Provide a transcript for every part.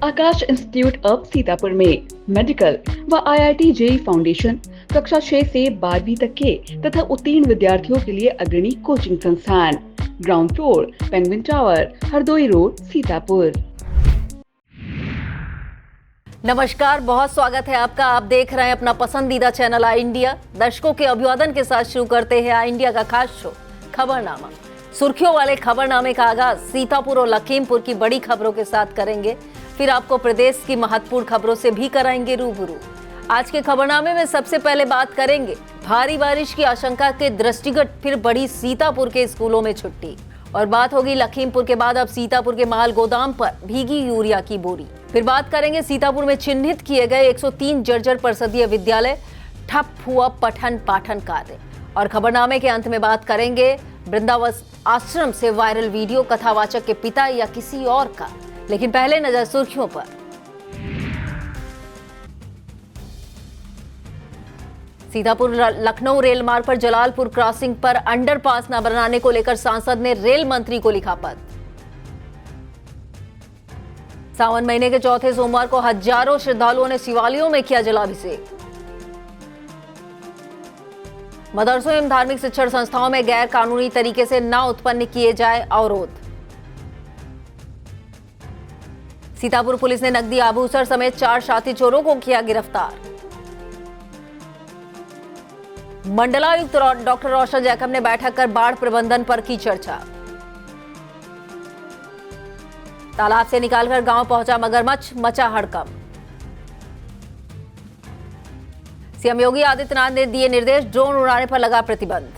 Akash institute of Sitapur में medical व IIT JEE foundation कक्षा 6 से 12वीं तक के तथा उत्तीर्ण विद्यार्थियों के लिए अग्रणी कोचिंग संस्थान। Ground floor, penguin tower, Hardoi road, Sitapur. नमस्कार, बहुत स्वागत है आपका। आप देख रहे हैं अपना पसंदीदा चैनल आई इंडिया। दर्शकों के अभिवादन के साथ शुरू करते हैं आई इंडिया का खास शो खबरनामा। सुर्खियों वाले खबरनामे का आगाज सीतापुर और लखीमपुर की बड़ी खबरों के साथ करेंगे, फिर आपको प्रदेश की महत्वपूर्ण खबरों से भी कराएंगे रूबरू। आज के खबरनामे में सबसे पहले बात करेंगे भारी बारिश की आशंका के दृष्टिगत फिर बढ़ी सीतापुर के स्कूलों में छुट्टी, और बात होगी लखीमपुर के बाद अब सीतापुर के माल गोदाम पर भीगी यूरिया की बोरी। फिर बात करेंगे सीतापुर में चिन्हित किए गए 103 जर्जर परिषदीय विद्यालय, ठप हुआ पठन पाठन कार्य। और खबरनामे के अंत में बात करेंगे वृंदावन आश्रम से वायरल वीडियो, कथावाचक के पिता या किसी और का। लेकिन पहले नजर सुर्खियों पर। सीतापुर लखनऊ रेल मार्ग पर जलालपुर क्रॉसिंग पर अंडरपास न बनाने को लेकर सांसद ने रेल मंत्री को लिखा पत्र। सावन महीने के चौथे सोमवार को हजारों श्रद्धालुओं ने शिवालयों में किया जलाभिषेक। मदरसों एवं धार्मिक शिक्षण संस्थाओं में गैर कानूनी तरीके से न उत्पन्न किए जाए अवरोध। सीतापुर पुलिस ने नकदी आभूषण समेत 4 साथी चोरों को किया गिरफ्तार। मंडलायुक्त डॉक्टर रोशन जैकब ने बैठक कर बाढ़ प्रबंधन पर की चर्चा। तालाब से निकालकर गांव पहुंचा मगरमच्छ, मचा हड़कंप। सीएम योगी आदित्यनाथ ने दिए निर्देश, ड्रोन उड़ाने पर लगा प्रतिबंध।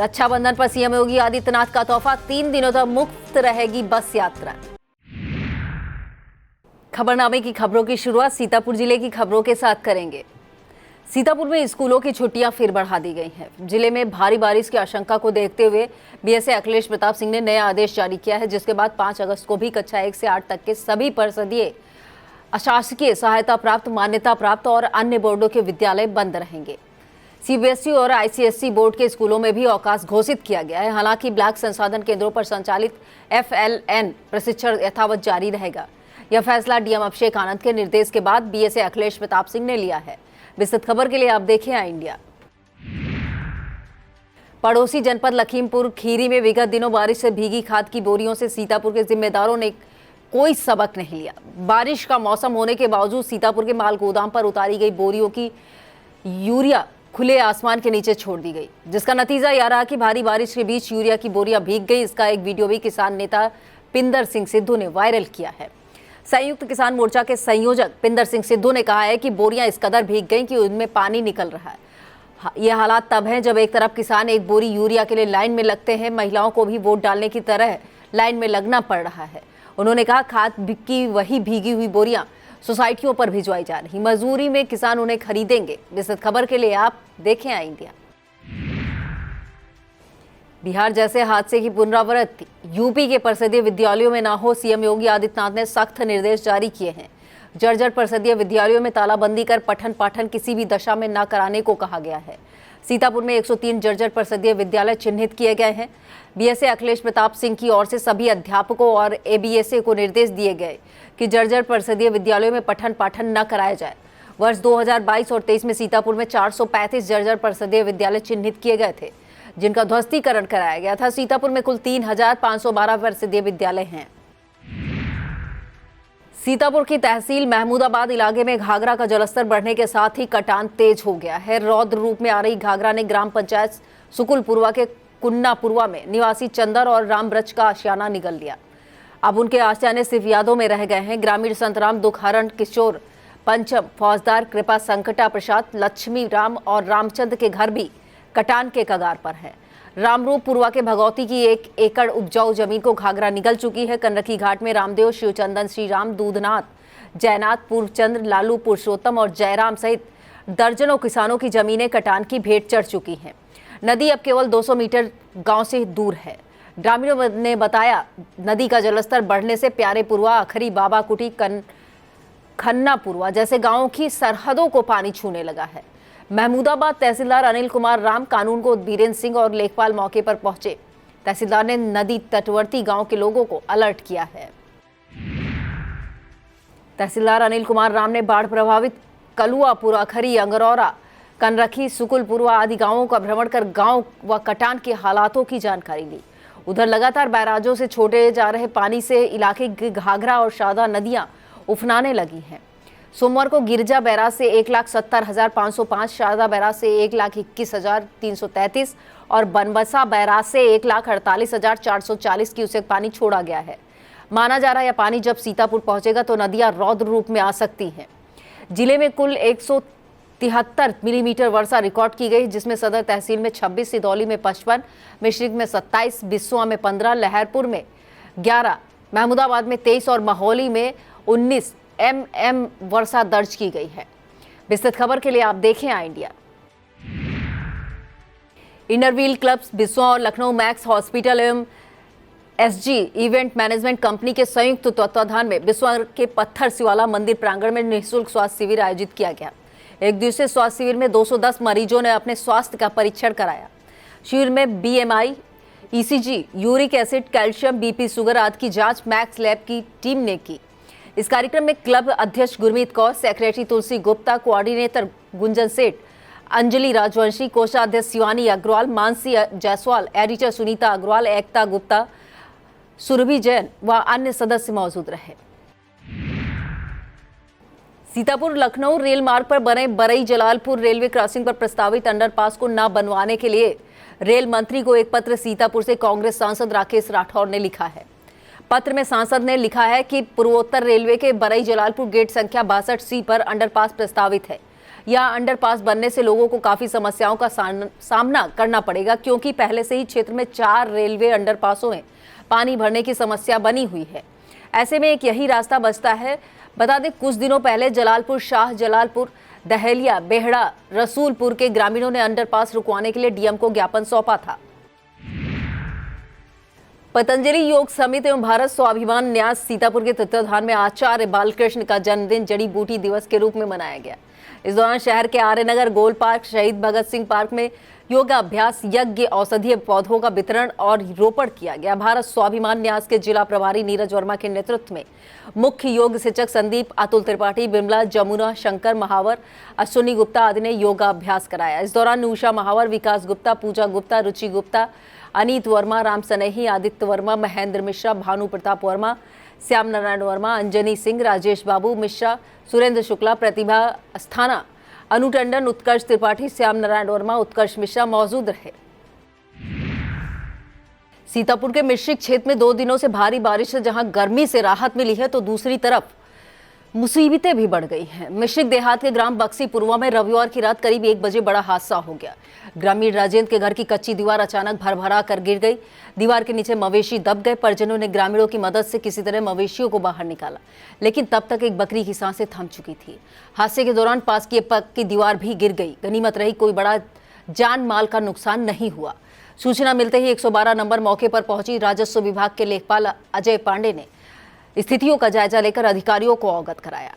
रक्षाबंधन पर सीएम योगी आदित्यनाथ का तोहफा, 3 दिनों तक मुफ्त रहेगी बस यात्रा। खबरनामे की खबरों की शुरुआत सीतापुर जिले की खबरों के साथ करेंगे। सीतापुर में स्कूलों की छुट्टियां फिर बढ़ा दी गई हैं। जिले में भारी बारिश की आशंका को देखते हुए बीएसए अखिलेश प्रताप सिंह ने नया आदेश जारी किया है, जिसके बाद 5 अगस्त को भी कक्षा 1 से 8 तक के सभी परिषदीय, अशासकीय, सहायता प्राप्त, मान्यता प्राप्त और अन्य बोर्डों के विद्यालय बंद रहेंगे। सीबीएसई और आईसीएसई बोर्ड के स्कूलों में भी अवकाश घोषित किया गया है। हालांकि ब्लॉक संसाधन केंद्रों पर संचालित एफएलएन प्रशिक्षण यथावत जारी रहेगा। यह फैसला डीएम अभिषेक आनंद के निर्देश के बाद बीएसए अखिलेश प्रताप सिंह ने लिया है। विस्तृत खबर के लिए आप देखें आई इंडिया। पड़ोसी जनपद लखीमपुर खीरी में विगत दिनों बारिश से भीगी खाद की बोरियों से सीतापुर के जिम्मेदारों ने कोई सबक नहीं लिया। बारिश का मौसम होने के बावजूद सीतापुर के माल गोदाम पर उतारी गई बोरियों की यूरिया खुले आसमान के नीचे छोड़ दी गई, जिसका नतीजा यह रहा कि भारी बारिश के बीच यूरिया की बोरियां भीग गई। इसका एक वीडियो भी किसान नेता पिंदर सिंह सिद्धू ने वायरल किया है। संयुक्त किसान मोर्चा के संयोजक पिंदर सिंह सिद्धू ने कहा है कि बोरियां इस कदर भीग गईं कि उनमें पानी निकल रहा है। यह हालात तब हैं जब एक तरफ किसान एक बोरी यूरिया के लिए लाइन में लगते हैं, महिलाओं को भी वोट डालने की तरह लाइन में लगना पड़ रहा है। उन्होंने कहा खाद की वही भीगी हुई बोरियां सोसाइटियों पर भिजवाई जा रही, मजबूरी में किसान उन्हें खरीदेंगे। विस्तृत खबर के लिए आप देखें आई इंडिया। बिहार जैसे हादसे की पुनरावृत्ति यूपी के परिषदीय विद्यालयों में न हो, सीएम योगी आदित्यनाथ ने सख्त निर्देश जारी किए हैं। जर्जर परिषदीय विद्यालयों में तालाबंदी कर पठन पाठन किसी भी दशा में न कराने को कहा गया है। सीतापुर में 103 जर्जर परिषदीय विद्यालय चिन्हित किए गए हैं। बीएसए अखिलेश प्रताप सिंह की ओर से सभी अध्यापकों और एबीएसए को निर्देश दिए गए कि जर्जर परिषदीय विद्यालयों में पठन पाठन न कराया जाए। वर्ष 2022 और 23 में सीतापुर में 435 जर्जर परिषदीय विद्यालय चिन्हित किए गए थे, जिनका ध्वस्तीकरण कराया गया था। सीतापुर में कुल 3512 परिषदीय विद्यालय हैं। सीतापुर की तहसील महमूदाबाद इलाके में घाघरा का जलस्तर बढ़ने के साथ ही कटान तेज हो गया है। रौद्र रूप में आ रही घाघरा ने ग्राम पंचायत सुकुलपुरवा के कुन्नापुरवा में निवासी चंदर और रामब्रज का आशियाना निगल लिया। अब उनके आशियाने सिर्फ यादों में रह गए हैं। ग्रामीण संतराम, दुखहरण, किशोर, पंचम, फौजदार, कृपा, संकटा प्रसाद, लक्ष्मी राम और रामचंद्र के घर भी कटान के कगार पर है। रामरूप पुरवा के भगौती की 1 एकड़ उपजाऊ जमीन को घाघरा निगल चुकी है। कनरखी घाट में रामदेव, शिवचंदन, श्रीराम, दूधनाथ, जयनाथ, पूर्वचंद्र, लालू, पुरुषोत्तम और जयराम सहित दर्जनों किसानों की जमीनें कटान की भेंट चढ़ चुकी हैं। नदी अब केवल 200 मीटर गांव से दूर है। ग्रामीणों ने बताया, नदी का जलस्तर बढ़ने से प्यारेपुरवा, अखरी, बाबा कुटी, खन्नापुरवा जैसे गांवों की सरहदों को पानी छूने लगा है। महमूदाबाद तहसीलदार अनिल कुमार राम, कानून को बीरेंद्र सिंह और लेखपाल मौके पर पहुंचे। तहसीलदार ने नदी तटवर्ती गांव के लोगों को अलर्ट किया है। तहसीलदार अनिल कुमार राम ने बाढ़ प्रभावित कलुआ, पुराखरी, अंगरौरा, कनरखी, सुकुलपुरवा आदि गांवों का भ्रमण कर गांव व कटान के हालातों की जानकारी ली। उधर लगातार बैराजों से छोड़े जा रहे पानी से इलाके की घाघरा और शारदा नदियां उफनाने लगी हैं। सोमवार को गिरजा बैराज से 1,70,505, शारदा बैराज से 1,21,333 और बनबसा बैराज से 1,48,440 क्यूसेक पानी छोड़ा गया है। माना जा रहा है यह पानी जब सीतापुर पहुंचेगा तो नदियां रौद्र रूप में आ सकती हैं। जिले में कुल 173 मिलीमीटर वर्षा रिकॉर्ड की गई, जिसमें सदर तहसील में 26, सिदौली में 55, मिश्रिक में 27, बिस्वा में 15, लहरपुर में 11, महमूदाबाद में 23 और महौली में 19 mm वर्षा दर्ज की गई है। विस्तृत खबर के लिए आप देखें आई इंडिया। इनरव्हील क्लब्स, बिस्वा और लखनऊ मैक्स हॉस्पिटल एवं एसजी इवेंट मैनेजमेंट कंपनी के संयुक्त तत्वाधान में बिस्वा के पत्थर शिवाला मंदिर प्रांगण में निःशुल्क स्वास्थ्य शिविर आयोजित किया गया। एक दिवसीय स्वास्थ्य शिविर में 210 मरीजों ने अपने स्वास्थ्य का परीक्षण कराया। शिविर में BMI, ECG, uric acid, calcium, BP, sugar आदि की जांच मैक्स लैब की टीम ने की। इस कार्यक्रम में क्लब अध्यक्ष गुरमीत कौर, सेक्रेटरी तुलसी गुप्ता, कोऑर्डिनेटर गुंजन सेठ, अंजलि राजवंशी, कोषाध्यक्ष शिवानी अग्रवाल, मानसी जायसवाल, एडिटर सुनीता अग्रवाल, एकता गुप्ता, सुरभि जैन व अन्य सदस्य मौजूद रहे। सीतापुर लखनऊ रेल मार्ग पर बने बरई जलालपुर रेलवे क्रॉसिंग पर प्रस्तावित अंडरपास को न बनवाने के लिए रेल मंत्री को एक पत्र सीतापुर से कांग्रेस सांसद राकेश राठौर ने लिखा है। पत्र में सांसद ने लिखा है कि पूर्वोत्तर रेलवे के बरई जलालपुर गेट संख्या 62C पर अंडरपास प्रस्तावित है। यह अंडरपास बनने से लोगों को काफी समस्याओं का सामना करना पड़ेगा, क्योंकि पहले से ही क्षेत्र में 4 रेलवे अंडरपासों में पानी भरने की समस्या बनी हुई है। ऐसे में एक यही रास्ता बचता है। बता दें, कुछ दिनों पहले जलालपुर, शाह जलालपुर, दहलिया, बेहड़ा, रसूलपुर के ग्रामीणों ने अंडरपास रुकवाने के लिए डीएम को ज्ञापन सौंपा था। पतंजलि योग समिति एवं भारत स्वाभिमान न्यास सीतापुर के तत्वाधान में आचार्य बालकृष्ण का जन्मदिन जड़ी बूटी दिवस के रूप में मनाया गया। इस दौरान शहर के आर्यनगर, गोल पार्क, शहीद भगत सिंह पार्क में योगाभ्यास, यज्ञ, औषधीय पौधों का वितरण और रोपण किया गया। भारत स्वाभिमान न्यास के जिला प्रभारी नीरज वर्मा के नेतृत्व में मुख्य योग शिक्षक संदीप, अतुल त्रिपाठी, बिमला, जमुना, शंकर महावर, अश्विनी गुप्ता आदि ने योगाभ्यास कराया। इस दौरान उषा महावर, विकास गुप्ता, पूजा गुप्ता, रुचि गुप्ता, अनीत वर्मा, राम सनेही, आदित्य वर्मा, महेंद्र मिश्रा, भानु प्रताप वर्मा, श्याम नारायण वर्मा, अंजनी सिंह, राजेश बाबू मिश्रा, सुरेंद्र शुक्ला, प्रतिभा अस्थाना, अनु टंडन, उत्कर्ष त्रिपाठी, श्याम नारायण वर्मा, उत्कर्ष मिश्रा मौजूद रहे। सीतापुर के मिश्रिक क्षेत्र में 2 दिनों से भारी बारिश से जहां गर्मी से राहत मिली है, तो दूसरी तरफ मुसीबतें भी बढ़ गई हैं। मिश्रिक देहात के ग्राम बक्सीपुरवा में रविवार की रात करीब 1 बजे बड़ा हादसा हो गया। ग्रामीण राजेंद्र के घर की कच्ची दीवार अचानक भरभरा कर गिर गई। दीवार के नीचे मवेशी दब गए। परिजनों ने ग्रामीणों की मदद से किसी तरह मवेशियों को बाहर निकाला, लेकिन तब तक एक बकरी की सांसें थम चुकी थी। हादसे के दौरान पास की पक्की दीवार भी गिर गई। गनीमत रही कोई बड़ा जान माल का नुकसान नहीं हुआ। सूचना मिलते ही 112 नंबर मौके पर पहुंची राजस्व विभाग के लेखपाल अजय पांडे ने स्थितियों का जायजा लेकर अधिकारियों को अवगत कराया।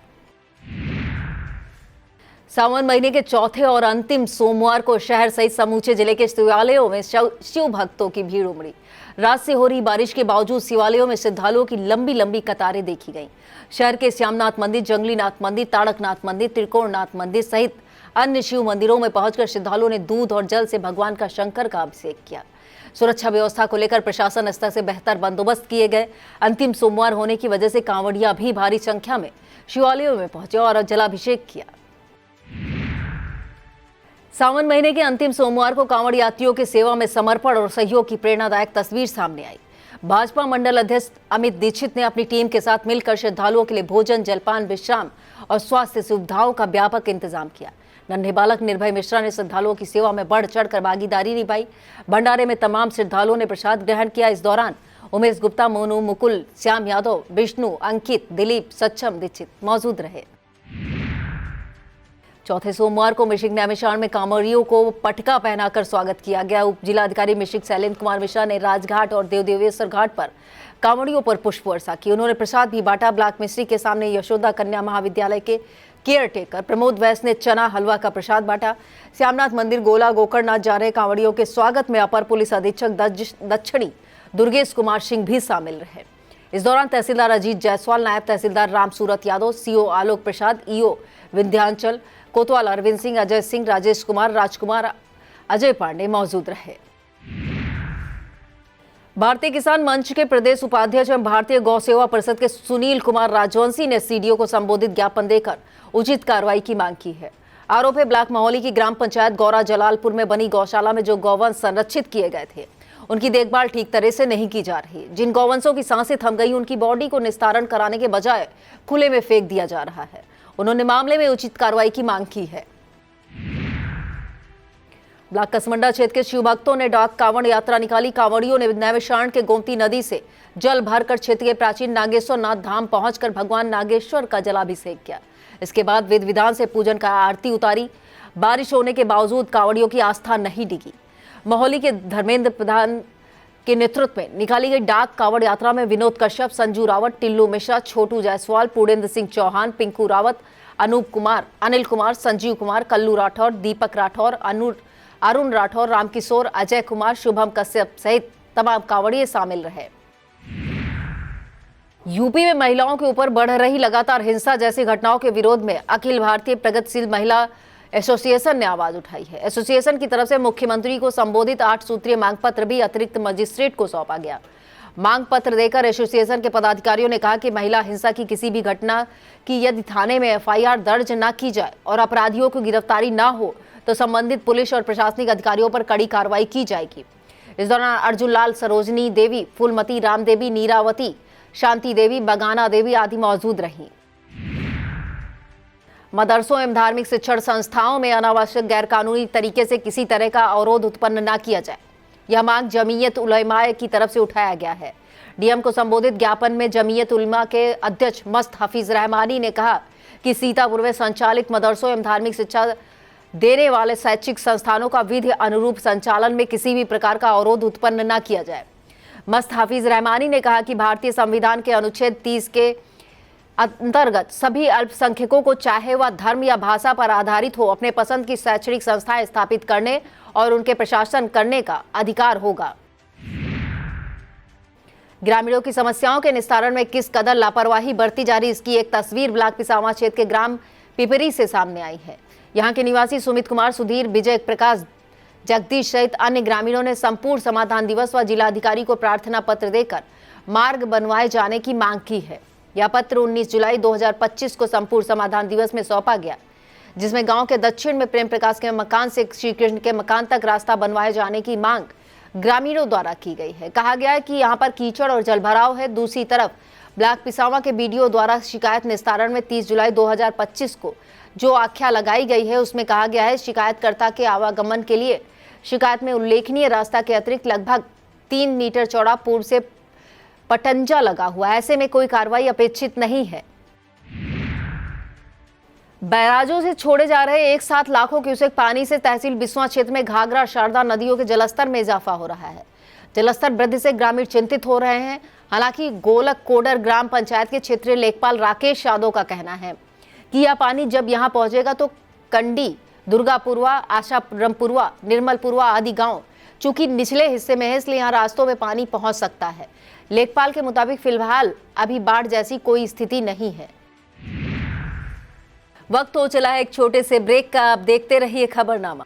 सावन महीने के चौथे और अंतिम सोमवार को शहर सहित समूचे जिले के शिवालयों में शिव भक्तों की भीड़ उमड़ी। रात से हो रही बारिश के बावजूद शिवालयों में श्रद्धालुओं की लंबी लंबी कतारें देखी गईं। शहर के श्यामनाथ मंदिर, जंगलीनाथ मंदिर, ताड़कनाथ मंदिर, त्रिकोणनाथ मंदिर सहित अन्य शिव मंदिरों में पहुंचकर श्रद्धालुओं ने दूध और जल से भगवान का शंकर का अभिषेक किया। सुरक्षा व्यवस्था को लेकर प्रशासन स्तर से बेहतर बंदोबस्त किए गए। अंतिम सोमवार होने की वजह से कांवड़िया भी भारी संख्या में शिवालयों में पहुंचे और जलाभिषेक किया। सावन महीने के अंतिम सोमवार को कांवड़ यात्रियों के सेवा में समर्पण और सहयोग की प्रेरणादायक तस्वीर सामने आई। भाजपा मंडल अध्यक्ष अमित दीक्षित ने अपनी टीम के साथ मिलकर श्रद्धालुओं के लिए भोजन, जलपान, विश्राम और स्वास्थ्य सुविधाओं का व्यापक इंतजाम किया। नन्हे बालक निर्भय मिश्रा ने श्रद्धालुओं की सेवा में बढ़ चढ़कर भागीदारी निभाई। भंडारे में तमाम श्रद्धालुओं ने प्रसाद ग्रहण किया। इस दौरान उमेश गुप्ता, मोनू, मुकुल, श्याम यादव, विष्णु, अंकित, दिलीप, सक्षम दीक्षित मौजूद रहे। चौथे सोमवार को मिश्रिक नैमिषारण्य में कांवड़ियों को पटका पहनाकर स्वागत किया गया। उप जिलाधिकारी मिश्रिक शैलेंद्र कुमार मिश्रा ने राजघाट और देवदेवेश्वर घाट पर कांवड़ियों पर पुष्प वर्षा की। उन्होंने प्रसाद भी बांटा। ब्लॉक मिश्रिक के सामने यशोदा कन्या महाविद्यालय के केयर टेकर प्रमोद वैस ने चना हलवा का प्रसाद बांटा। श्यामनाथ मंदिर गोला गोकर्णनाथ जा रहे कांवड़ियों के स्वागत में अपर पुलिस अधीक्षक दक्षिणी दुर्गेश कुमार सिंह भी शामिल रहे। इस दौरान तहसीलदार अजीत जायसवाल, नायब तहसीलदार राम सूरत यादव, सीओ आलोक प्रसाद, ईओ विंध्यांचल कोतवाल अरविंद सिंह, अजय सिंह, राजेश कुमार, राजकुमार, अजय पांडे मौजूद रहे। भारतीय किसान मंच के प्रदेश उपाध्यक्ष एवं भारतीय गौ सेवा परिषद के सुनील कुमार राजवंशी ने सीडीओ को संबोधित ज्ञापन देकर उचित कार्रवाई की मांग की है। आरोप है ब्लॉक महोली की ग्राम पंचायत गौरा जलालपुर में बनी गौशाला में जो गौवंश संरक्षित किए गए थे उनकी देखभाल ठीक तरह से नहीं की जा रही। जिन गौवंशों की सांसें थम गई उनकी बॉडी को निस्तारण कराने के बजाय खुले में फेंक दिया जा रहा है। उन्होंने मामले में उचित कार्रवाई की मांग की है। ब्लॉक कसमंडा क्षेत्र के शिव भक्तों ने डाक कांवड़ यात्रा निकाली। कांवड़ियों ने नैमिषारण्य के गोमती नदी से जल भरकर क्षेत्र के प्राचीन नागेश्वर नाथ धाम पहुंचकर भगवान नागेश्वर का जलाभिषेक किया। इसके बाद विधि विधान से पूजन का आरती उतारी। बारिश होने के बावजूद कांवड़ियों की आस्था नहीं डिगी। महोली के धर्मेंद्र प्रधान के नेतृत्व में निकाली गई डाक कांवड़ यात्रा में विनोद कश्यप, संजू रावत, टिल्लू मिश्रा, छोटू जायसवाल, पूर्णेंद्र सिंह चौहान, पिंकू रावत, अनूप कुमार, अनिल कुमार, संजीव कुमार, कल्लू राठौर, दीपक राठौर, अरुण राठौर, रामकिशोर, अजय कुमार, शुभम कश्यप सहित तमाम कांवड़िए शामिल रहे। यूपी में महिलाओं के ऊपर बढ़ रही लगातार हिंसा जैसी घटनाओं के विरोध में अखिल भारतीय प्रगतिशील महिला एसोसिएशन ने आवाज उठाई है। एसोसिएशन की तरफ से मुख्यमंत्री को संबोधित 8 सूत्रीय मांग पत्र भी अतिरिक्त मजिस्ट्रेट को सौंपा गया। मांग पत्र देकर एसोसिएशन के पदाधिकारियों ने कहा कि महिला हिंसा की किसी भी घटना की यदि थाने में एफआईआर दर्ज न की जाए और अपराधियों की गिरफ्तारी न हो तो संबंधित पुलिस और प्रशासनिक अधिकारियों पर कड़ी कार्रवाई की जाएगी। इस दौरान अर्जुन लाल, सरोजनी देवी, फूलमती, राम देवी, नीरावती, शांति देवी, बगाना देवी आदि मौजूद रहीं। मदरसों एवं धार्मिक शिक्षण संस्थाओं में अनावश्यक गैरकानूनी तरीके से किसी तरह का अवरोध उत्पन्न न किया जाए, यह मांग जमीयत उलमाए की तरफ से उठाया गया है। डीएम को संबोधित ज्ञापन में जमीयत उलमा के अध्यक्ष मस्त हफीज रहमानी ने कहा कि सीतापुर में संचालित मदरसों एवं धार्मिक शिक्षा देने वाले शैक्षिक संस्थानों का विधि अनुरूप संचालन में किसी भी प्रकार का अवरोध उत्पन्न न किया जाए। मस्त हफीज रहमानी ने कहा कि भारतीय संविधान के अनुच्छेद 30 के अंतर्गत सभी अल्पसंख्यकों को चाहे वह धर्म या भाषा पर आधारित हो अपने पसंद की शैक्षणिक संस्थाएं स्थापित करने और उनके प्रशासन करने का अधिकार होगा। ग्रामीणों की समस्याओं के निस्तारण में किस कदर लापरवाही बरती जा रही इसकी एक तस्वीर ब्लॉक पिसावा क्षेत्र के ग्राम पिपरी से सामने आई है। यहाँ के निवासी सुमित कुमार, सुधीर, विजय प्रकाश, जगदीश सहित अन्य ग्रामीणों ने संपूर्ण समाधान दिवस व जिलाधिकारी को प्रार्थना पत्र देकर मार्ग बनवाए जाने की मांग की है। यह पत्र 19 जुलाई 2025 को संपूर्ण समाधान दिवस में सौंपा गया, जिसमें गांव के दक्षिण में प्रेम प्रकाश के मकान से श्री कृष्ण के मकान तक रास्ता बनवाए जाने की मांग ग्रामीणों द्वारा की गई है। कहा गया है कि यहां पर कीचड़ और जलभराव है। दूसरी तरफ ब्लॉक पिसावा के बीडीओ द्वारा शिकायत निस्तारण में 30 जुलाई 2025 को जो आख्या लगाई गई है उसमें कहा गया है शिकायतकर्ता के आवागमन के लिए शिकायत में उल्लेखनीय रास्ता के अतिरिक्त लगभग 3 मीटर चौड़ा पूर्व से पटंजा लगा हुआ है। ऐसे में कोई कार्रवाई अपेक्षित नहीं है। बैराजों से छोड़े जा रहे एक साथ लाखों क्यूसेक पानी से तहसील बिस्वा क्षेत्र में घाघरा, शारदा नदियों के जलस्तर में इजाफा हो रहा है। जलस्तर वृद्धि से ग्रामीण चिंतित हो रहे हैं। हालांकि गोलक कोडर ग्राम पंचायत के क्षेत्रीय लेखपाल राकेश यादव का कहना है कि यह पानी जब यहां पहुंचेगा तो कंडी, दुर्गापुरवा, आशारामपुरवा, निर्मलपुरवा आदि गांव चूंकि निचले हिस्से में है इसलिए यहाँ रास्तों में पानी पहुंच सकता है। लेखपाल के मुताबिक फिलहाल अभी बाढ़ जैसी कोई स्थिति नहीं है। वक्त हो चला है एक छोटे से ब्रेक का। आप देखते रहिए Khabarnama.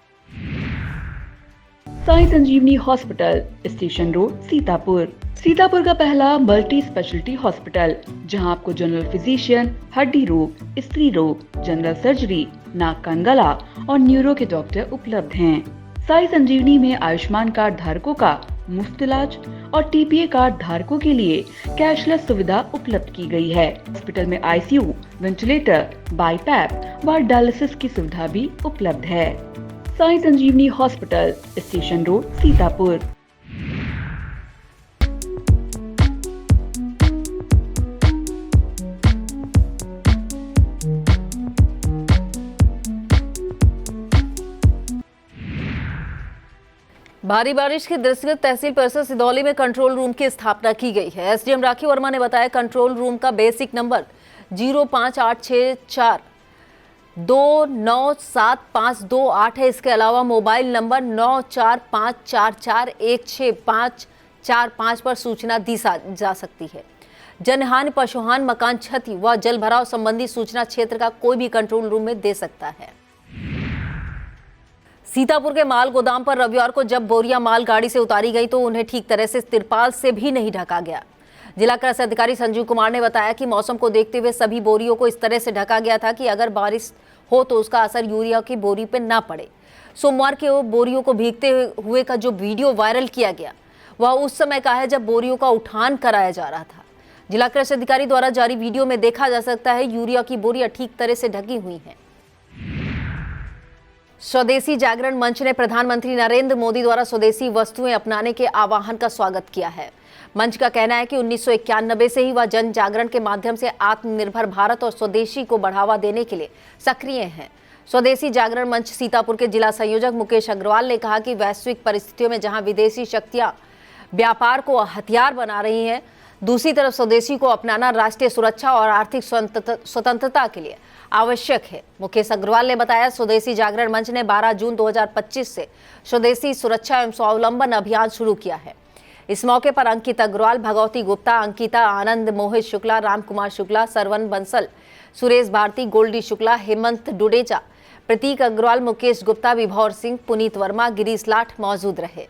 Sai Sanjeevani hospital, station road, Sitapur. Sitapur का पहला मल्टी स्पेशलिटी हॉस्पिटल जहां आपको जनरल फिजिशियन, हड्डी रोग, स्त्री रोग, जनरल सर्जरी, नाक कान गला और न्यूरो के डॉक्टर उपलब्ध हैं। साई संजीवनी में आयुष्मान कार्ड धारकों का मुफ्त इलाज और टीपीए कार्ड धारकों के लिए कैशलेस सुविधा उपलब्ध की गई है। हॉस्पिटल में आईसीयू, वेंटिलेटर, बाईपैप व डायलिसिस की सुविधा भी उपलब्ध है। Sai Sanjeevani hospital, station road, Sitapur. भारी बारिश के दृष्टिगत तहसील परिषद सिदौली में कंट्रोल रूम की स्थापना की गई है। एसडीएम राखी वर्मा ने बताया कंट्रोल रूम का बेसिक नंबर 05864 297528 है। इसके अलावा मोबाइल नंबर 9454416545 पर सूचना दी जा सकती है। जनहानि, पशुहानि, मकान क्षति व जल भराव संबंधी सूचना क्षेत्र का कोई भी कंट्रोल रूम में दे सकता है। सीतापुर के माल गोदाम पर रविवार को जब बोरियां माल गाड़ी से उतारी गई तो उन्हें ठीक तरह से तिरपाल से भी नहीं ढका गया। जिला कृषि अधिकारी संजीव कुमार ने बताया कि मौसम को देखते हुए सभी बोरियों को इस तरह से ढका गया था कि अगर बारिश हो तो उसका असर यूरिया की बोरी पर ना पड़े। सोमवार के बोरियों को भीगते हुए का जो वीडियो वायरल किया गया वह उस समय का है जब बोरियों का उठान कराया जा रहा था। जिला कृषि अधिकारी द्वारा जारी वीडियो में देखा जा सकता है यूरिया की बोरियां ठीक तरह से ढकी हुई हैं। स्वदेशी जागरण मंच ने प्रधानमंत्री नरेंद्र मोदी द्वारा स्वदेशी वस्तुएं अपनाने के आह्वान का स्वागत किया है। मंच का कहना है कि 1991 से ही वह जन जागरण के माध्यम से आत्मनिर्भर भारत और स्वदेशी को बढ़ावा देने के लिए सक्रिय हैं। स्वदेशी जागरण मंच सीतापुर के जिला संयोजक मुकेश अग्रवाल ने कहा कि वैश्विक परिस्थितियों में जहां विदेशी शक्तियां व्यापार को हथियार बना रही हैं, दूसरी तरफ स्वदेशी को अपनाना राष्ट्रीय सुरक्षा और आर्थिक स्वतंत्रता के लिए आवश्यक है। मुकेश अग्रवाल ने बताया स्वदेशी जागरण मंच ने 12 जून 2025 से स्वदेशी सुरक्षा एवं स्वावलंबन अभियान शुरू किया है। इस मौके पर अंकित अग्रवाल, भगवती गुप्ता, अंकिता आनंद, मोहित शुक्ला, राम कुमार शुक्ला, सरवन बंसल, सुरेश भारती, गोल्डी शुक्ला, हेमंत डुडेजा, प्रतीक अग्रवाल, मुकेश गुप्ता, विभौर सिंह, पुनीत वर्मा, गिरीश लाठ मौजूद रहे।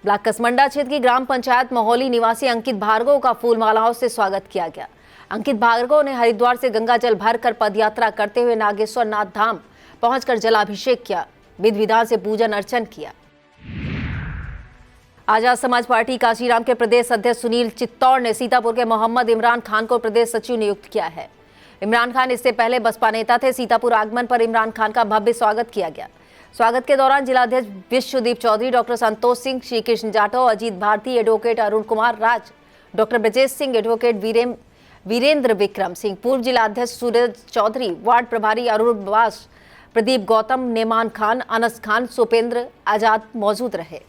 ब्लॉक कसमंडा क्षेत्र की ग्राम पंचायत मोहली निवासी अंकित भार्गव का फूल मालाओं से स्वागत किया गया। अंकित भार्गव ने हरिद्वार से गंगा जल भरकर पदयात्रा करते हुए नागेश्वर नाथ धाम पहुंचकर जलाभिषेक किया, विधि विधान से पूजन अर्चन किया। आजाद समाज पार्टी काशीराम के प्रदेश अध्यक्ष सुनील चित्तौड़ ने सीतापुर के मोहम्मद इमरान खान को प्रदेश सचिव नियुक्त किया है। इमरान खान इससे पहले बसपा नेता थे। सीतापुर आगमन पर इमरान खान का भव्य स्वागत किया गया। स्वागत के दौरान जिलाध्यक्ष Vishwadeep Chaudhary, doctor Santosh Singh, Shri Krishna Jatav, Ajit Bharti, advocate Arun Kumar Raj, doctor Brajesh Singh, advocate Virendra Vikram Singh, पूर्व जिलाध्यक्ष सूरज चौधरी, वार्ड प्रभारी अरुण बास, प्रदीप गौतम, नेमान खान, अनस खान, सुपेंद्र आजाद मौजूद रहे।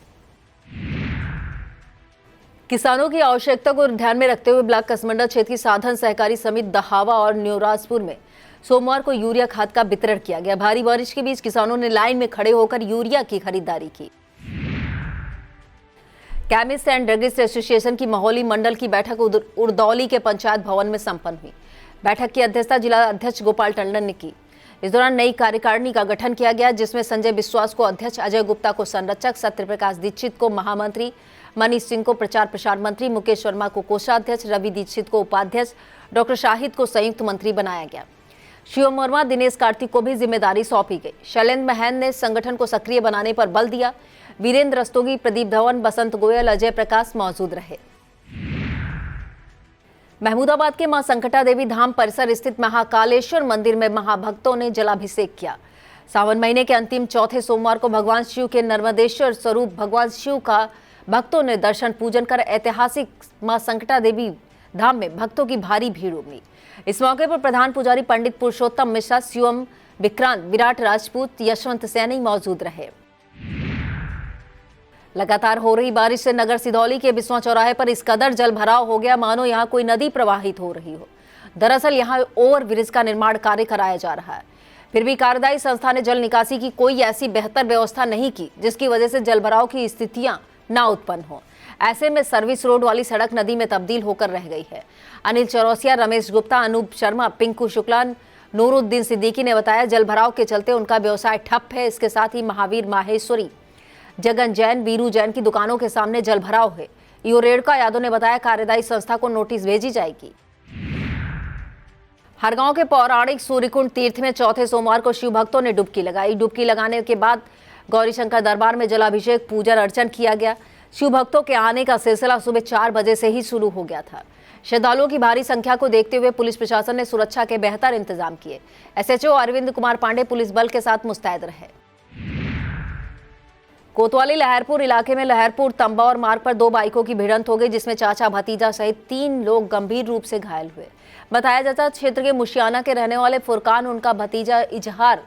किसानों की आवश्यकता को ध्यान में रखते हुए ब्लॉक कसमंडा क्षेत्र की साधन सहकारी समिति दहावा और न्यूराजपुर में सोमवार को यूरिया खाद का वितरण किया गया। भारी बारिश के बीच किसानों ने लाइन में खड़े होकर यूरिया की खरीदारी की। केमिस्ट एंड ड्रगिस्ट एसोसिएशन की मोहली मंडल की बैठक उड़दौली के पंचायत भवन में संपन्न हुई। बैठक की अध्यक्षता जिला अध्यक्ष गोपाल टंडन ने की। इस दौरान नई कार्यकारिणी का गठन किया गया, जिसमें संजय विश्वास को अध्यक्ष, अजय गुप्ता को संरक्षक, सत्यप्रकाश दीक्षित को महामंत्री, मनीष सिंह को प्रचार प्रसार मंत्री, मुकेश वर्मा को कोषाध्यक्ष, रवि दीक्षित को उपाध्यक्ष, डॉक्टर शाहिद को संयुक्त मंत्री बनाया गया। शिवम वर्मा, दिनेश कार्तिक को भी जिम्मेदारी सौंपी गई। शैलेंद्र महन ने संगठन को सक्रिय बनाने पर बल दिया। वीरेंद्र रस्तोगी, प्रदीप धवन, बसंत गोयल, अजय प्रकाश मौजूद रहे। महमूदाबाद के मां संकटा देवी धाम परिसर स्थित महाकालेश्वर मंदिर में महाभक्तों ने जलाभिषेक किया। सावन महीने के अंतिम चौथे सोमवार को भगवान शिव के नर्मदेश्वर स्वरूप भगवान शिव का भक्तों ने दर्शन पूजन कर ऐतिहासिक मां संकटा देवी धाम में भक्तों की भारी भीड़ उमड़ी। इस मौके पर प्रधान पुजारी पंडित पुरुषोत्तम मिश्रा, शिवम विक्रांत, विराट राजपूत, यशवंत सैनी मौजूद रहे। लगातार हो रही बारिश से नगर सिधौली के बिस्वा चौराहे पर इस कदर जल भराव हो गया मानो यहां कोई नदी प्रवाहित हो रही हो। दरअसल यहां ओवर ब्रिज का निर्माण कार्य कराया जा रहा है, फिर भी कार्यदायी संस्था ने जल निकासी की कोई ऐसी बेहतर व्यवस्था नहीं की जिसकी वजह से जल भराव की स्थितियां ना उत्पन्न हो। ऐसे में सर्विस रोड वाली सड़क नदी में तब्दील होकर रह गई है। अनिल चौरसिया, रमेश गुप्ता, अनूप शर्मा, पिंकू शुक्ला, नूरुद्दीन सिद्दीकी ने बताया जल भराव के चलते उनका व्यवसाय ठप है। इसके साथ ही महावीर माहेश्वरी, जगन जैन, वीरू जैन की दुकानों के सामने जल भराव है। ईओ रेणुका यादव ने बताया कार्यदायी संस्था को नोटिस भेजी जाएगी। हरगांव के पौराणिक सूर्यकुंड तीर्थ में चौथे सोमवार को शिव भक्तों ने डुबकी लगाई। डुबकी लगाने के बाद गौरीशंकर दरबार में जलाभिषेक, पूजन अर्चन किया गया। शिव भक्तों के आने का सिलसिला सुबह 4 बजे से ही शुरू हो गया था। श्रद्धालुओं की भारी संख्या को देखते हुए पुलिस प्रशासन ने सुरक्षा के बेहतर इंतजाम किए। एसएचओ अरविंद कुमार पांडे पुलिस बल के साथ मुस्तैद रहे। कोतवाली लहरपुर इलाके में लहरपुर तंबौर मार्ग पर 2 बाइकों की भिड़ंत हो गई, जिसमें चाचा भतीजा सहित 3 लोग गंभीर रूप से घायल हुए। बताया जाता क्षेत्र के मुशियाना के रहने वाले फुरकान, उनका भतीजा इजहार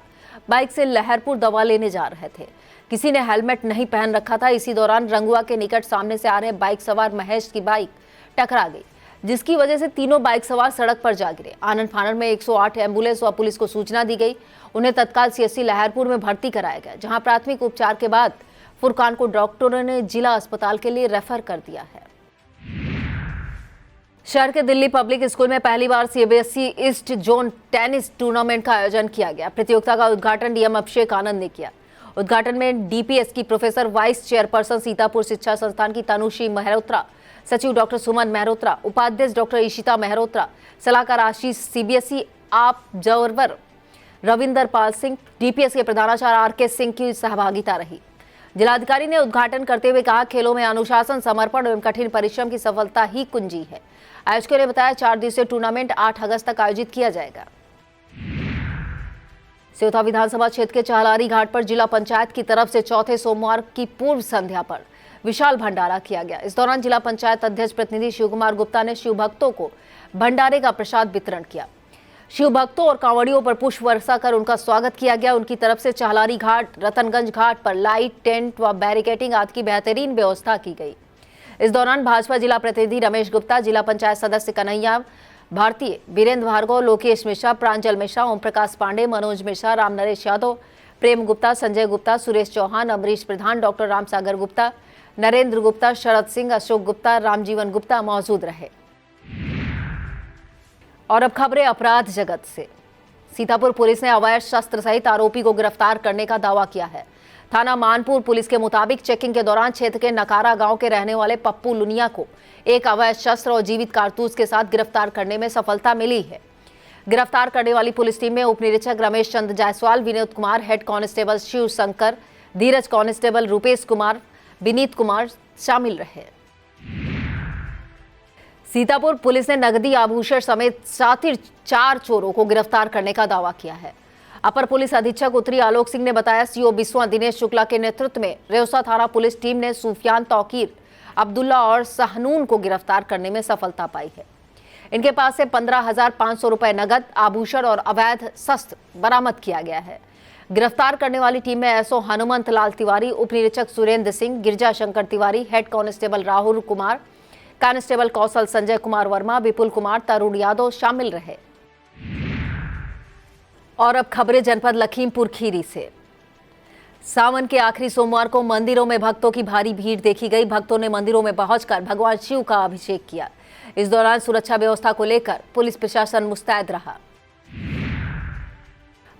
बाइक से लहरपुर दवा लेने जा रहे थे। किसी ने हेलमेट नहीं पहन रखा था। इसी दौरान रंगुआ के निकट सामने से आ रहे बाइक सवार महेश की बाइक टकरा गई, जिसकी वजह से तीनों बाइक सवार सड़क पर जा गिरे। आनन फानन में 108 एम्बुलेंस व पुलिस को सूचना दी गई। उन्हें तत्काल सीएससी लहरपुर में भर्ती कराया गया, जहां प्राथमिक उपचार के बाद फुरकान को डॉक्टरों ने जिला अस्पताल के लिए रेफर कर दिया है। शहर के दिल्ली पब्लिक स्कूल में पहली बार CBSE east zone tennis tournament का आयोजन किया गया। प्रतियोगिता का उद्घाटन डीएम अभिषेक आनंद ने किया। उद्घाटन में डीपीएस की प्रोफेसर वाइस चेयरपर्सन सीतापुर शिक्षा संस्थान की तनुश्री मेहरोत्रा, सचिव डॉक्टर सुमन मेहरोत्रा, उपाध्यक्ष डॉक्टर ईशिता मेहरोत्रा, सलाहकार आशीष CBSE observer Ravinder Pal Singh, DPS के प्रधानाचार्य आरके सिंह की सहभागिता रही। जिलाधिकारी ने उद्घाटन करते हुए कहा, खेलों में अनुशासन, समर्पण एवं कठिन परिश्रम की सफलता ही कुंजी है। आयोजकों ने बताया 4 दिवसीय टूर्नामेंट 8 अगस्त तक आयोजित किया जाएगा। सिवता विधानसभा क्षेत्र के चाहलारी घाट पर जिला पंचायत की तरफ से चौथे सोमवार की पूर्व संध्या पर विशाल भंडारा किया गया। इस दौरान जिला पंचायत अध्यक्ष प्रतिनिधि शिव कुमार गुप्ता ने शिव भक्तों को भंडारे का प्रसाद वितरण किया। शिव भक्तों और कांवड़ियों पर पुष्प वर्षा कर उनका स्वागत किया गया। उनकी तरफ से चाहलारी घाट, रतनगंज घाट पर लाइट, टेंट व बैरिकेडिंग आदि की बेहतरीन व्यवस्था की गई। इस दौरान भाजपा जिला प्रतिनिधि रमेश गुप्ता, जिला पंचायत सदस्य कन्हैया भारतीय, वीरेंद्र भार्गव, लोकेश मिश्रा, प्रांजल मिश्रा, ओम प्रकाश पांडे, मनोज मिश्रा, राम नरेश यादव, प्रेम गुप्ता, संजय गुप्ता, सुरेश चौहान, अमरीश प्रधान, डॉक्टर राम सागर गुप्ता, नरेंद्र गुप्ता, शरद सिंह, अशोक गुप्ता, रामजीवन गुप्ता मौजूद रहे। और अब खबरें अपराध जगत से। सीतापुर पुलिस ने अवैध शस्त्र सहित आरोपी को गिरफ्तार करने का दावा किया है। थाना मानपुर पुलिस के मुताबिक चेकिंग के दौरान क्षेत्र के नकारा गांव के रहने वाले पप्पू लुनिया को एक अवैध शस्त्र और जीवित कारतूस के साथ गिरफ्तार करने में सफलता मिली है। गिरफ्तार करने वाली पुलिस टीम में उप निरीक्षक रमेश चंद्र जायसवाल, विनोद कुमार, हेड कांस्टेबल शिव शंकर, धीरज कांस्टेबल रूपेश कुमार, विनीत कुमार शामिल रहे। सीतापुर पुलिस ने नकदी, आभूषण समेत 4 चोरों को गिरफ्तार करने का दावा किया है। अपर पुलिस अधीक्षक उत्तरी आलोक सिंह ने बताया, सीओ बिस्वा दिनेश शुक्ला के नेतृत्व में रेवसा थाना पुलिस टीम ने सूफियान तौकीर, अब्दुल्ला और सहनून को गिरफ्तार करने में सफलता पाई है। इनके पास से 15,500 रुपए नगद, आभूषण और अवैध शस्त्र बरामद किया गया है। गिरफ्तार करने वाली टीम में एसओ हनुमंत लाल तिवारी, उप निरीक्षक Surendra Singh, Girja Shankar Tiwari, head constable Rahul Kumar, constable Kaushal Sanjay Kumar Verma, Vipul Kumar, Tarun Yadav शामिल रहे। और अब खबरें जनपद लखीमपुर खीरी से। सावन के आखिरी सोमवार को मंदिरों में भक्तों की भारी भीड़ देखी गई। भक्तों ने मंदिरों में पहुंचकर भगवान शिव का अभिषेक किया। इस दौरान सुरक्षा व्यवस्था को लेकर पुलिस प्रशासन मुस्तैद रहा।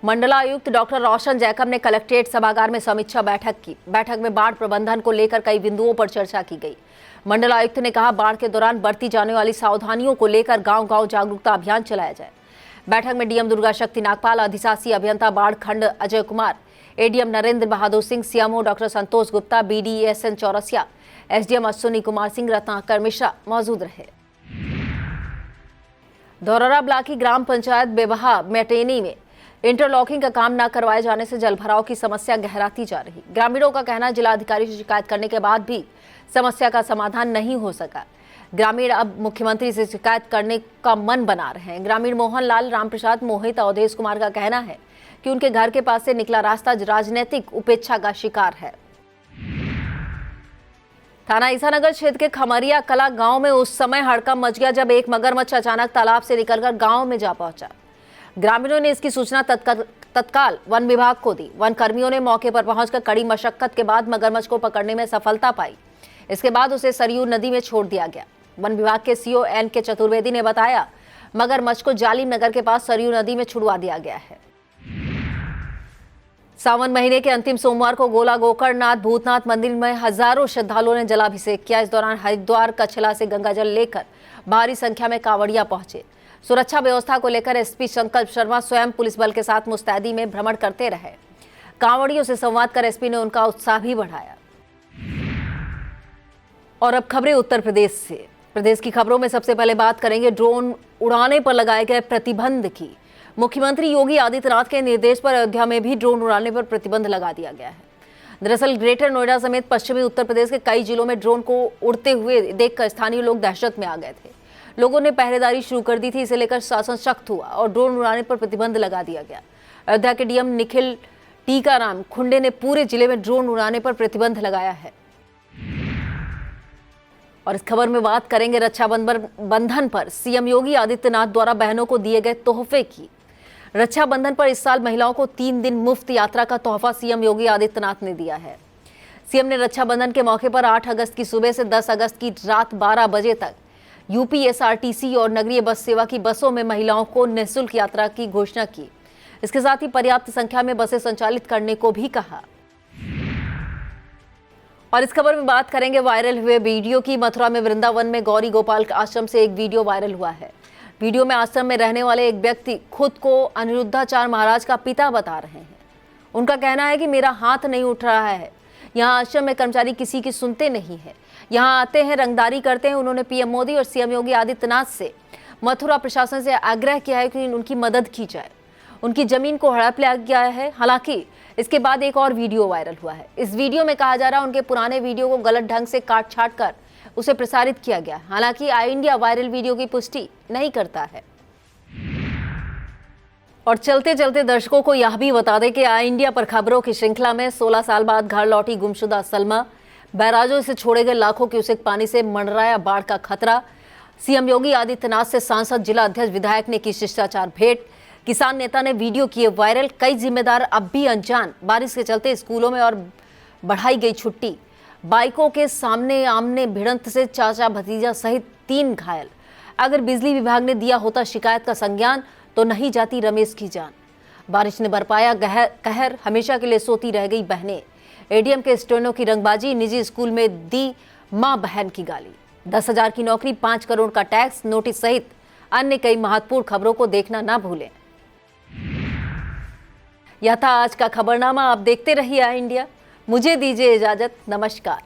मंडलायुक्त डॉक्टर रोशन जैकब ने कलेक्ट्रेट सभागार में समीक्षा बैठक की। बैठक में बाढ़ प्रबंधन को लेकर कई बिंदुओं पर चर्चा की गई। मंडलायुक्त ने कहा, बाढ़ के दौरान बरती जाने वाली सावधानियों को लेकर गांव-गांव जागरूकता अभियान चलाया जाए। बैठक में डीएम दुर्गा शक्ति नागपाल, अधिशासी अभियंता बाढ़ खंड Ajay Kumar, ADM Narendra Bahadur Singh, CMO doctor संतोष गुप्ता, बीडीएसएन चौरसिया, एसडीएम अश्विनी कुमार सिंह, रत्नाकर मिश्रा मौजूद रहे। धौरहरा ब्लॉक की ग्राम पंचायत बेबहा मेटेनी में इंटरलॉकिंग का काम न करवाए जाने से जलभराव की समस्या गहराती जा रही। ग्रामीणों का कहना, जिलाधिकारी से शिकायत करने के बाद भी समस्या का समाधान नहीं हो सका। ग्रामीण अब मुख्यमंत्री से शिकायत करने का मन बना रहे हैं। ग्रामीण मोहनलाल, रामप्रसाद, मोहित, अवधेश कुमार का कहना है कि उनके घर के पास से निकला रास्ता राजनीतिक उपेक्षा का शिकार है। थाना ईसानगर क्षेत्र के खमरिया कला गांव में उस समय हड़कंप मच गया जब एक मगरमच्छ अचानक तालाब से निकलकर गांव में जा पहुंचा। ग्रामीणों ने इसकी सूचना तत्काल वन विभाग को दी। वन कर्मियों ने मौके पर पहुंचकर कड़ी मशक्कत के बाद मगरमच्छ को पकड़ने में सफलता पाई। इसके बाद उसे सरयू नदी में छोड़ दिया गया। वन विभाग के सीओ एन के चतुर्वेदी ने बताया, मगरमच्छ को जालिम नगर के पास सरयू नदी में छुड़वा दिया गया है। सावन महीने के अंतिम सोमवार को गोला गोकर्णनाथ भूतनाथ मंदिर में हजारों श्रद्धालुओं ने जलाभिषेक किया। इस दौरान हरिद्वार कछला से गंगाजल लेकर भारी संख्या में कांवड़िया पहुंचे। सुरक्षा व्यवस्था को लेकर एसपी संकल्प शर्मा स्वयं पुलिस बल के साथ मुस्तैदी में भ्रमण करते रहे। कांवड़ियों से संवाद कर एसपी ने उनका उत्साह भी बढ़ाया। और अब खबरें उत्तर प्रदेश से। प्रदेश की खबरों में सबसे पहले बात करेंगे ड्रोन उड़ाने पर लगाए गए प्रतिबंध की। मुख्यमंत्री योगी आदित्यनाथ के निर्देश पर अयोध्या में भी ड्रोन उड़ाने पर प्रतिबंध लगा दिया गया है। दरअसल ग्रेटर नोएडा समेत पश्चिमी उत्तर प्रदेश के कई जिलों में ड्रोन को उड़ते हुए देखकर स्थानीय लोग दहशत में आ गए थे। लोगों ने पहरेदारी शुरू कर दी थी। इसे लेकर शासन सख्त हुआ और ड्रोन उड़ाने पर प्रतिबंध लगा दिया गया। अयोध्या के डीएम निखिल टीकाराम खुंडे ने पूरे जिले में ड्रोन उड़ाने पर प्रतिबंध लगाया है। और इस खबर में बात करेंगे रक्षाबंधन पर सीएम योगी आदित्यनाथ द्वारा बहनों को दिए गए तोहफे की। रक्षाबंधन पर इस साल महिलाओं को 3 दिन मुफ्त यात्रा का तोहफा सीएम योगी आदित्यनाथ ने दिया है। सीएम ने रक्षाबंधन के मौके पर 8 अगस्त की सुबह से 10 अगस्त की रात 12 बजे तक यूपीएसआरटीसी और नगरीय बस सेवा की बसों में महिलाओं को निःशुल्क यात्रा की घोषणा की। इसके साथ ही पर्याप्त संख्या में बसें संचालित करने को भी कहा। और इस खबर में बात करेंगे वायरल हुए वीडियो की। मथुरा में वृंदावन में गौरी गोपाल आश्रम से एक वीडियो वायरल हुआ है। वीडियो में आश्रम में रहने वाले एक व्यक्ति खुद को अनिरुद्धाचार्य महाराज का पिता बता रहे हैं। उनका कहना है कि मेरा हाथ नहीं उठ रहा है। यहाँ आश्रम में कर्मचारी किसी की सुनते नहीं है, यहाँ आते हैं, रंगदारी करते हैं। उन्होंने पीएम मोदी और सीएम योगी आदित्यनाथ से मथुरा प्रशासन से आग्रह किया है कि उनकी मदद की जाए। उनकी जमीन को हड़प लिया गया है। हालांकि इसके बाद एक और वीडियो वायरल हुआ है। इस वीडियो में कहा जा रहा है उनके पुराने वीडियो को गलत ढंग से काट छाट कर उसे प्रसारित किया गया। हालांकि आई इंडिया वायरल वीडियो की पुष्टि नहीं करता है। और चलते चलते दर्शकों को यह भी बता दें कि आई इंडिया पर खबरों की श्रृंखला में 16 साल बाद घर लौटी गुमशुदा सलमा, बैराजों से छोड़े गए लाखों क्यूसेक पानी से मंडराया बाढ़ का खतरा, सीएम योगी आदित्यनाथ से सांसद, जिला अध्यक्ष, विधायक ने की शिष्टाचार भेंट, किसान नेता ने वीडियो किए वायरल, कई जिम्मेदार अब भी अनजान, बारिश के चलते स्कूलों में और बढ़ाई गई छुट्टी, बाइकों के सामने आमने भिड़ंत से चाचा भतीजा सहित 3 घायल। अगर बिजली विभाग ने दिया होता शिकायत का संज्ञान तो नहीं जाती रमेश की जान। बारिश ने बरपाया कहर, हमेशा के लिए सोती रह गई बहनें। एडीएम के स्टूडेंटों की रंगबाजी, निजी स्कूल में दी मां बहन की गाली, 10,000 की नौकरी, 5 करोड़ का टैक्स, नोटिस सहित अन्य कई महत्वपूर्ण खबरों को देखना ना भूलें। यह था आज का खबरनामा। आप देखते रहिए आई इंडिया। मुझे दीजिए इजाजत। नमस्कार।